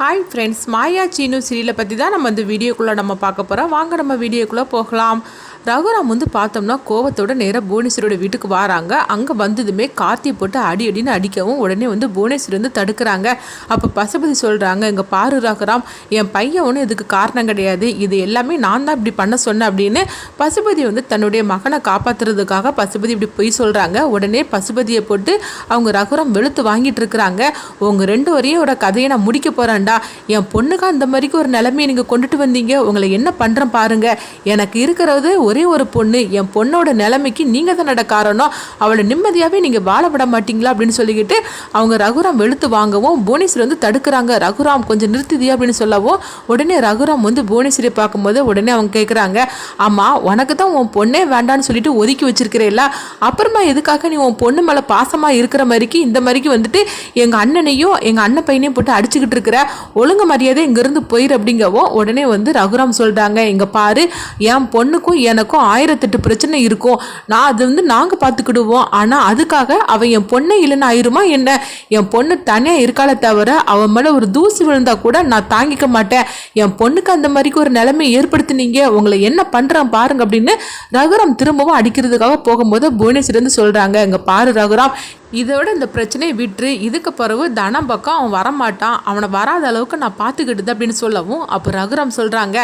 Hi friends, மாயா சீனு சீரியலை பற்றி தான் நம்ம இந்த வீடியோக்குள்ளே நம்ம பார்க்க போகிறோம். வாங்க நம்ம வீடியோக்குள்ளே போகலாம். ரகுராம் பார்த்தோம்னா கோவத்தோட நேராக புவனேஸ்வரோட வீட்டுக்கு வராங்க. அங்கே வந்ததுமே கார்த்தியை போட்டு அடின்னு அடிக்கவும் உடனே புவனேஸ்வர் தடுக்கிறாங்க. அப்போ பசுபதி சொல்கிறாங்க, இங்கே பாரு ரகுராம், என் பையன் ஒன்றும் இதுக்கு காரணம் கிடையாது, இது எல்லாமே நான் தான் இப்படி பண்ண சொன்னேன் அப்படின்னு பசுபதி தன்னுடைய மகனை காப்பாற்றுறதுக்காக பசுபதி இப்படி பொய் சொல்கிறாங்க. உடனே பசுபதியை போட்டு அவங்க ரகுராம் வெளுத்து வாங்கிட்டு இருக்கிறாங்க. உங்கள் ரெண்டு வரையோட கதையை நான் முடிக்க போகிறேன்டா, என் பொண்ணுக்கா இந்த மாதிரிக்கு ஒரு நிலைமையை நீங்கள் கொண்டுட்டு வந்தீங்க, உங்களை என்ன பண்ணுறேன் பாருங்க, எனக்கு இருக்கிறது ஒரே ஒரு பொண்ணு, என் பொண்ணோட நிலைமைக்கு நீங்க தான் காரணம், அவளை நிம்மதியாவே நீங்க வாழ விட மாட்டீங்களா அப்படின்னு சொல்லிக்கிட்டு அவங்க ரகுராம் வெளுத்து வாங்கவும் புவனேஸ்வர் தடுக்கிறாங்க. ரகுராம் கொஞ்சம் நிறுத்துதியா அப்படின்னு சொல்லவும் உடனே ரகுராம் புவனேஸ்வரை பார்க்கும்போது உடனே அவங்க கேட்குறாங்க, ஆமா உனக்கு தான் உன் பொண்ணே வேண்டான்னு சொல்லிட்டு ஒதுக்கி வச்சிருக்கிறேல்ல, அப்புறமா எதுக்காக நீ உன் பொண்ணு மேலே பாசமா இருக்கிற மாதிரிக்கு இந்த மாதிரிக்கு எங்க அண்ணனையும் எங்க அண்ணன் பையனையும் போட்டு அடிச்சுக்கிட்டு இருக்கிற, ஒழுங்கு மரியாதை இங்கிருந்து போயிரு அப்படிங்கவும் உடனே ரகுராம் சொல்றாங்க, இங்க பாரு, என் பொண்ணுக்கும் எனக்கும் 1008 பிரச்சனை இருக்கும், நான் அது நாங்கள் பார்த்துக்கிடுவோம், ஆனால் அதுக்காக அவன் என் பொண்ணை இல்லைன்னு ஆயிருமா என்ன, என் பொண்ணு தனியாக இருக்கால தவிர அவன் மேலே ஒரு தூசி விழுந்தா கூட நான் தாங்கிக்க மாட்டேன், என் பொண்ணுக்கு அந்த மாதிரிக்கு ஒரு நிலைமை ஏற்படுத்தினீங்க, உங்களை என்ன பண்ணுறான் பாருங்க அப்படின்னு ரகுராம் திரும்பவும் அடிக்கிறதுக்காக போகும்போது புவனேஸ்வர் சொல்கிறாங்க, இங்கே பாரு ரகுராம், இதோட இந்த பிரச்சனையை விட்டுரு, இதுக்கு பிறகு தனம் பக்கம் அவன் வரமாட்டான், அவனை வராத அளவுக்கு நான் பார்த்துக்கிட்டுது அப்படின்னு சொல்லவும் அப்போ ரகுராம் சொல்கிறாங்க,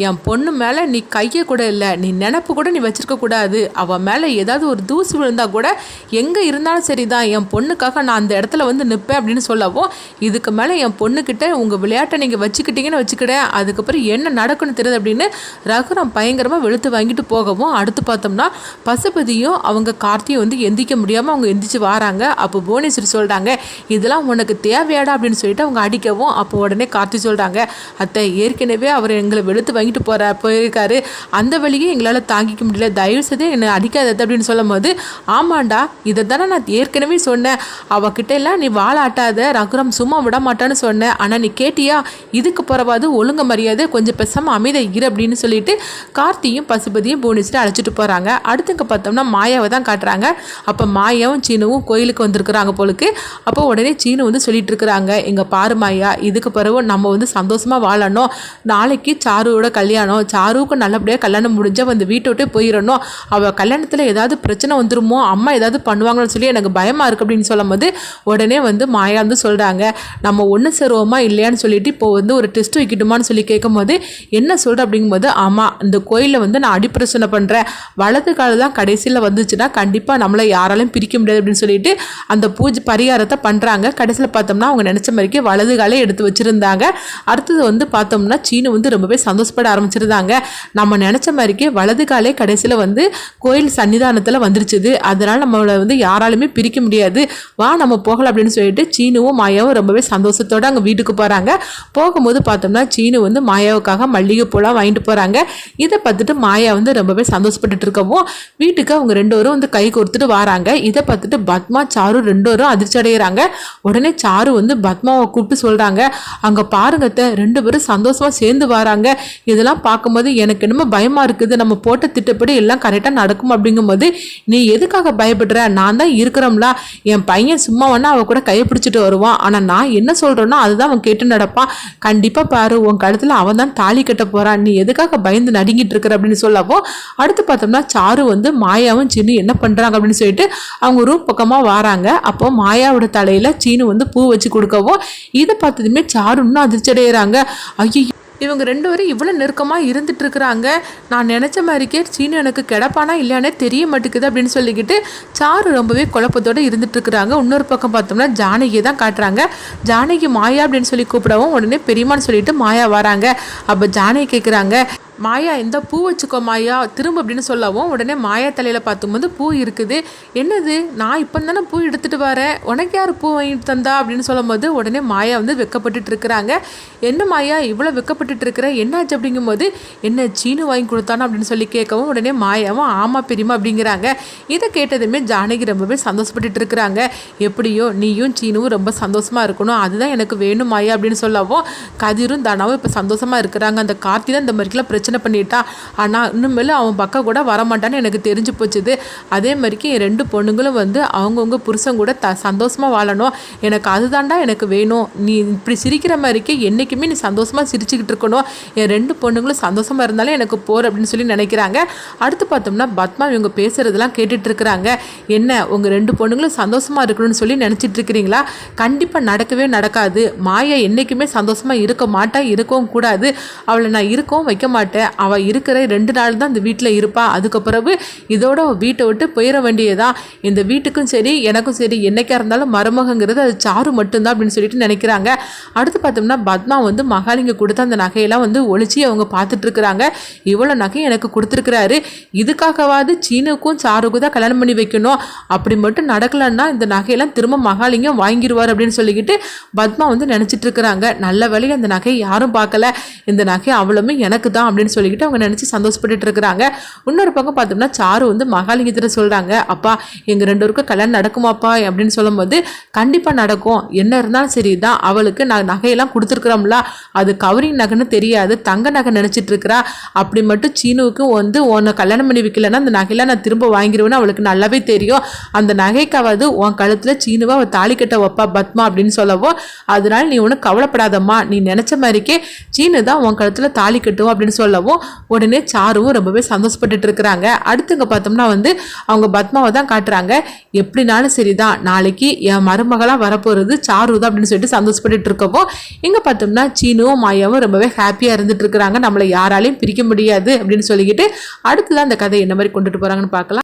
என் பொண்ணு மேலே நீ கையை கூட இல்லை, நீ நினப்பு கூட நீ வச்சிருக்க கூடாது, அவன் மேலே ஏதாவது ஒரு தூசி விழுந்தா கூட எங்கே இருந்தாலும் சரிதான், என் பொண்ணுக்காக நான் அந்த இடத்துல நிற்பேன் அப்படின்னு சொல்லவும், இதுக்கு மேலே என் பொண்ணுக்கிட்ட உங்கள் விளையாட்டை நீங்கள் வச்சுக்கிட்டீங்கன்னு வச்சுக்கிட்டேன், அதுக்கப்புறம் என்ன நடக்குன்னு தெரியுது அப்படின்னு ரகுராம் பயங்கரமாக வெளுத்து வாங்கிட்டு போகவும் அடுத்து பார்த்தோம்னா பசுபதியும் அவங்க கார்த்தியும் எந்திரிக்க முடியாமல் அவங்க எந்திரிச்சு வராங்க. அப்போ புவனேஸ்வரி சொல்றாங்க, இதெல்லாம் உனக்கு தேவையாடா அப்படின்னு சொல்லிட்டு அவங்க அடிக்கவும் அப்போ உடனே கார்த்தி சொல்றாங்க, அத்தை ஏற்கனவே அவர் எங்களை வெளுத்து வாங்கிட்டு போயிருக்காரு, அந்த வழியே எங்களால் தாங்கிக்க முடியல, தயவு செய்து என்னை அடிக்காத அப்படின்னு சொல்லும் போது, ஆமாண்டா இதை தானே நான் ஏற்கனவே சொன்னேன், அவகிட்ட எல்லாம் நீ வாழாட்டாத, ரகுராம் சும்மா விட மாட்டான்னு சொன்னேன், ஆனால் நீ கேட்டியா, இதுக்கு பிறவாது ஒழுங்கு மரியாதை கொஞ்சம் பேசாமல் அமைதியா இரு அப்படின்னு சொல்லிட்டு கார்த்தியும் பசுபதியும் புவனேஸ்வரி அழைச்சிட்டு போறாங்க. அடுத்துங்க பார்த்தோம்னா மாயாவை தான் காட்டுறாங்க. அப்போ மாயாவும் சீனுவும் கோயிலுக்கு வந்திருக்கிறாங்க போலுக்கு. அப்போ உடனே சீனு சொல்லிட்டு இருக்கிறாங்க, எங்க பாரு மாயா, இதுக்கு பிறகு நம்ம சந்தோஷமா வாழணும், நாளைக்கு சாருவோட கல்யாணம், சாருவுக்கு நல்லபடியாக கல்யாணம் முடிஞ்சா வீட்டை விட்டு போயிடணும், அவள் கல்யாணத்தில் ஏதாவது பிரச்சனை வந்துருமோ, அம்மா ஏதாவது பண்ணுவாங்கன்னு சொல்லி எனக்கு பயமா இருக்கு அப்படின்னு சொல்லும் போது உடனே மாயா சொல்றாங்க, நம்ம ஒன்று சேருவோமா இல்லையான்னு சொல்லிட்டு இப்போ ஒரு டெஸ்ட் வைக்கட்டுமான்னு சொல்லி கேட்கும் போது என்ன சொல்ற அப்படிங்கும்போது, ஆமா இந்த கோயிலில் நான் அடிப்பிரச்சனை பண்றேன், வலது கால தான் கடைசியில் வந்துச்சுன்னா கண்டிப்பா நம்மளை யாராலையும் பிரிக்க முடியாது அப்படின்னு சொல்லிட்டு அந்த பூஜை பரிகாரத்தை பண்றாங்க. கடைசியில் பார்த்தோம்னா அவங்க நினைச்ச மாதிரிக்கு வலது காலை எடுத்து வச்சிருந்தாங்க. அடுத்தது பார்த்தோம்னா சீனு ரொம்பவே சந்தோஷப்பட ஆரம்பிச்சிருந்தாங்க, நம்ம நினைச்ச மாதிரிக்கு வலது காலே கடைசியில் கோயில் சன்னிதானத்தில் வந்துருச்சுது, அதனால நம்மளை யாராலுமே பிரிக்க முடியாது, வா நம்ம போகலாம் அப்படின்னு சொல்லிட்டு சீனுவும் மாயாவும் ரொம்பவே சந்தோஷத்தோட அங்கே வீட்டுக்கு போறாங்க. போகும்போது பார்த்தோம்னா சீனு மாயாவுக்காக மல்லிகை பூலாம் வாங்கிட்டு போறாங்க. இதை பார்த்துட்டு மாயா ரொம்பவே சந்தோஷப்பட்டுட்டு இருக்கவும் வீட்டுக்கு அவங்க ரெண்டு பேரும் கை கொடுத்துட்டு வராங்க. இதை பார்த்துட்டு பத்மா சாரு ரெண்டு பேரும் அதிர்ச்சி அடைகிறாங்க. உடனே சாரு பத்மாவை கூப்பிட்டு சொல்றாங்க, அங்க பாருங்க ரெண்டு பேரும் சந்தோஷமா சேர்ந்து வராங்க, இதெல்லாம் பார்க்கும்போது எனக்கு என்னமோ பயமா இருக்குது, நம்ம போட்ட திட்டப்படி எல்லாம் கரெக்டா நடக்கும் அப்படிங்கும்போது நீ எதுக்காக பயப்படுற, நான் தான் இருக்கிறோம்ல, என் பையன் சும்மா அவ கூட கையை பிடிச்சிட்டு வருவான், ஆனா நான் என்ன சொல்றேனோ அதுதான் அவன் கேட்டு நடப்பான், கண்டிப்பா பாரு உன் கழுத்துல அவன் தான் தாலி கட்ட போறான், நீ எதுக்காக பயந்து நடுங்கிட்டு இருக்கிற அப்படின்னு சொல்லவோ அடுத்து பார்த்தோம்னா சாரு மாயாவும் சின்ன என்ன பண்றாங்க அப்படின்னு சொல்லிட்டு அவங்க ரூம் பக்கமா வராங்க. அப்போ மாயாவோட தலையில சீனு பூ வச்சு கொடுக்கவும் இதை பார்த்ததுமே சாரு இன்னும் அதிர்ச்சி அடைகிறாங்க, ஐயோ இவங்க ரெண்டு பேரும் இவ்வளோ நெருக்கமாக இருந்துட்டு இருக்கிறாங்க, நான் நினச்ச மாதிரிக்கே சீனு எனக்கு கிடப்பானா இல்லையானே தெரிய மாட்டேங்குது அப்படின்னு சொல்லிக்கிட்டு சாரு ரொம்பவே குழப்பத்தோடு இருந்துட்டு இருக்கிறாங்க. இன்னொரு பக்கம் பார்த்தோம்னா ஜானகியை தான் காட்டுறாங்க. ஜானகி மாயா அப்படின்னு சொல்லி கூப்பிடவும் உடனே பெரியமான்னு சொல்லிட்டு மாயா வராங்க. அப்போ ஜானகி கேட்குறாங்க, மாயா இந்த பூ வச்சுக்கோ மாயா திரும்ப அப்படின்னு சொல்லவும் உடனே மாயா தலையில் பார்த்தும்போது பூ இருக்குது, என்னது நான் இப்போ தானே பூ எடுத்துகிட்டு வரேன், உனக்கு யார் பூ வாங்கிட்டு தந்தா அப்படின்னு சொல்லும் போது உடனே மாயா வெக்கப்பட்டுட்டு இருக்கிறாங்க. என்ன மாயா இவ்வளோ வெக்கப்பட்டுட்டு இருக்கிற, என்னாச்சு அப்படிங்கும்போது என்ன சீனு வாங்கி கொடுத்தானோ அப்படின்னு சொல்லி கேட்கவும் உடனே மாயாவும் ஆமா பெரியமா அப்படிங்கிறாங்க. இதை கேட்டதுமே ஜானகி ரொம்பவே சந்தோஷப்பட்டுட்டு இருக்கிறாங்க, எப்படியோ நீயும் சீனுவும் ரொம்ப சந்தோஷமாக இருக்கணும், அதுதான் எனக்கு வேணும் மாயா அப்படின்னு சொல்லவும் கதிரும் தானாவும் இப்போ சந்தோஷமாக இருக்கிறாங்க. அந்த கார்த்தி தான் இந்த மாதிரிக்கெல்லாம் பிரச்சனை பண்ணிட்டான். ஆனால் இன்னுமேலும் அவன் பக்கம் கூட வரமாட்டான்னு எனக்கு தெரிஞ்சு போச்சுது. அதே மாதிரிக்கு என் 2 பொண்ணுங்களும் வந்து அவங்கவுங்க புருஷன் கூட சந்தோஷமாக வாழணும். எனக்கு அதுதான்டா எனக்கு வேணும். நீ இப்படி சிரிக்கிற மாதிரிக்கே என்றைக்குமே நீ சந்தோஷமாக சிரிச்சுக்கிட்டு இருக்கணும். என் 2 பொண்ணுங்களும் சந்தோஷமாக இருந்தாலும் எனக்கு போர் அப்படின்னு சொல்லி நினைக்கிறாங்க. அடுத்து பார்த்தோம்னா பத்மா இவங்க பேசுகிறதெல்லாம் கேட்டுட்டு இருக்கிறாங்க. என்ன உங்கள் 2 பொண்ணுங்களும் சந்தோஷமாக இருக்கணும்னு சொல்லி நினச்சிட்டு இருக்கிறீங்களா? கண்டிப்பாக நடக்கவே நடக்காது. மாயா என்றைக்குமே சந்தோஷமாக இருக்க மாட்டா, இருக்கவும் கூடாது. அவளை நான் இருக்கவும் வைக்க மாட்டேன். அவள் இருக்கிற 2 நாள் தான் இந்த வீட்டில் இருப்பாள். அதுக்கப்புறவு இதோட வீட்டை விட்டு போயிட வேண்டியதான். இந்த வீட்டுக்கும் சரி எனக்கும் சரி என்னைக்கா இருந்தாலும் மருமகங்கிறது அது சாரு மட்டும்தான் அப்படின்னு சொல்லிட்டு நினைக்கிறாங்க. அடுத்து பார்த்தோம்னா பத்மா வந்து மகாலிங்க கொடுத்த அந்த நகையெல்லாம் வந்து ஒழிச்சு அவங்க பார்த்துட்டு இருக்கிறாங்க. இவ்வளோ நகை எனக்கு கொடுத்துருக்கிறாரு, இதுக்காகவாது சீனுக்கும் சாருக்கும் தான் கல்யாணம் பண்ணி வைக்கணும். அப்படி மட்டும் நடக்கலன்னா இந்த நகையெல்லாம் திரும்ப மகாலிங்கம் வாங்கிடுவார் அப்படின்னு சொல்லிக்கிட்டு பத்மா வந்து நினச்சிட்டு இருக்கிறாங்க. நல்ல வேளையில் அந்த நகையை யாரும் பார்க்கல, இந்த நகை அவ்வளவுமே எனக்கு தான் அப்படின்னு சொல்லிக்கிட்டு அவங்க நினச்சி சந்தோஷப்பட்டு இருக்கிறாங்க. இன்னொரு பக்கம் பார்த்தோம்னா சாரு வந்து மகாலிங்கத்திட்ட சொல்கிறாங்க, அப்பா எங்கள் 2 பேருக்கும் கல்யாணம் நடக்குமாப்பா அப்படின்னு சொல்லும்போது கண்டிப்பாக நடக்கும், என்ன இருந்தாலும் சரி தான். அவளுக்கு நான் நகையெல்லாம் கொடுத்துருக்குறோம்ல, அது கவரிங் நகைன்னு தெரியாது, தங்க நகை நினச்சிட்டு இருக்கிறா. அப்படி மட்டும் சீனுவுக்கு வந்து உன்னை கல்யாணம் பண்ணி வைக்கலன்னா அந்த நகையெல்லாம் நான் திரும்ப வாங்கிடுவேன்னு அவளுக்கு நல்லாவே தெரியும். அந்த நகைக்காவது உன் கழுத்தில் சீனுவா அவள் தாலி கட்ட வைப்பா பத்மா அப்படின்னு சொல்லவோ, அதனால நீ ஒன்றும் கவலைப்படாதம்மா, நீ நினச்ச மாதிரிக்கே சீனு தான் உன் கழுத்தில் தாலி கட்டும் அப்படின்னு சொல்லவும் உடனே சாருவும் ரொம்பவே சந்தோஷப்பட்டுட்டு இருக்கிறாங்க. அடுத்துங்க பார்த்தோம்னா வந்து அவங்க பத்மாவை தான் காட்டுறாங்க. எப்படினாலும் சரிதான், நாளைக்கு என் மருமகளாக வரப்போகிறது சாரு தான் அப்படின்னு சொல்லிட்டு சந்தோஷப்பட்டுட்டு இருக்கவோ இங்கே பார்த்தோம்னா சீனுவும் மாயாவும் ரொம்பவே ஹாப்பியாக இருந்துட்டு இருக்கிறாங்க. நம்மளை யாராலையும் பிரிக்க முடியாது அப்படின்னு சொல்லிக்கிட்டு அடுத்துதான் அந்த கதை என்ன மாதிரி கொண்டுட்டு போகிறாங்கன்னு பார்க்கலாம்.